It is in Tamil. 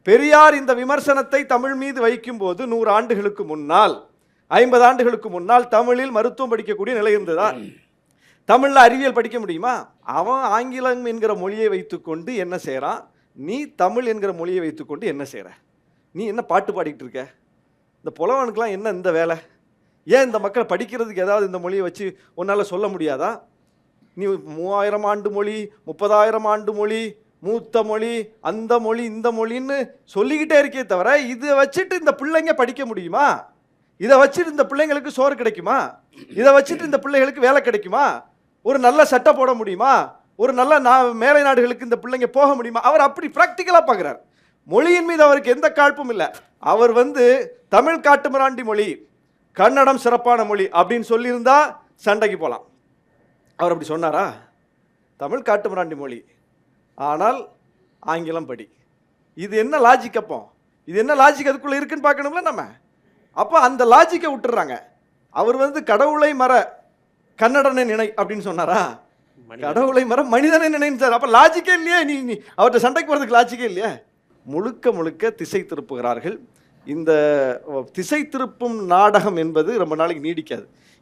பெரியார் இந்த விமர்சனத்தை தமிழ் மீது வைக்கும் போது 100 ஆண்டுகளுக்கு முன்னால் 50 ஆண்டுகளுக்கு முன்னால் தமிழில் மருத்துவம் படிக்கக்கூடிய நிலை இருந்ததா? தமிழ்ல அறிவியல் படிக்க முடியுமா? அவன் ஆங்கிலம் என்கிற மொழியை வைத்துக்கொண்டு என்ன செய்யறான்? நீ தமிழ் என்கிற மொழியை வைத்துக்கொண்டு என்ன செய்யற? நீ என்ன பாட்டு பாடிக்கிட்டு இருக்க? இந்த புலவனுக்கெல்லாம் என்ன இந்த வேலை? ஏன் இந்த மக்கள் படிக்கிறதுக்கு ஏதாவது இந்த மொழியை வச்சு உன்னால சொல்ல முடியாதா? நீ 3000 ஆண்டு மொழி, 30,000 ஆண்டு மொழி, மூத்த மொழி, அந்த மொழி, இந்த மொழின்னு சொல்லிக்கிட்டே இருக்கே தவிர இதை வச்சுட்டு இந்த பிள்ளைங்க படிக்க முடியுமா? இதை வச்சுட்டு இந்த பிள்ளைங்களுக்கு சோறு கிடைக்குமா? இதை வச்சுட்டு இந்த பிள்ளைகளுக்கு வேலை கிடைக்குமா? ஒரு நல்ல சட்டை போட முடியுமா? ஒரு நல்ல மேலை நாடுகளுக்கு இந்த பிள்ளைங்க போக முடியுமா? அவர் அப்படி பிராக்டிக்கலாக பார்க்குறார். மொழியின் மீது அவருக்கு எந்த காழ்ப்பும் இல்லை. அவர் தமிழ் காட்டுமிராண்டி மொழி, கன்னடம் சிறப்பான மொழி அப்படின்னு சொல்லியிருந்தா சண்டைக்கு போகலாம். அவர் அப்படி சொன்னாரா? தமிழ் காட்டுமிராண்டி மொழி, ஆனால் ஆங்கிலம் படி. இது என்ன லாஜிக்? அப்போ இது என்ன லாஜிக் அதுக்குள்ளே இருக்குன்னு பார்க்கணும்ல நம்ம. அப்போ அந்த லாஜிக்கை விட்டுறாங்க. அவர் கடவுளை மற கன்னடனை நினை அப்படின்னு சொன்னாரா? கடவுளை மற மனிதனை நினைச்சார். அப்போ லாஜிக்கே இல்லையா? நீ அவர்கிட்ட சண்டைக்கு போகிறதுக்கு லாஜிக்கே இல்லையா? முழுக்க முழுக்க திசை திருப்புகிறார்கள். இந்த திசை திருப்பும் நாடகம் என்பது ரொம்ப நாளைக்கு நீடிக்காது.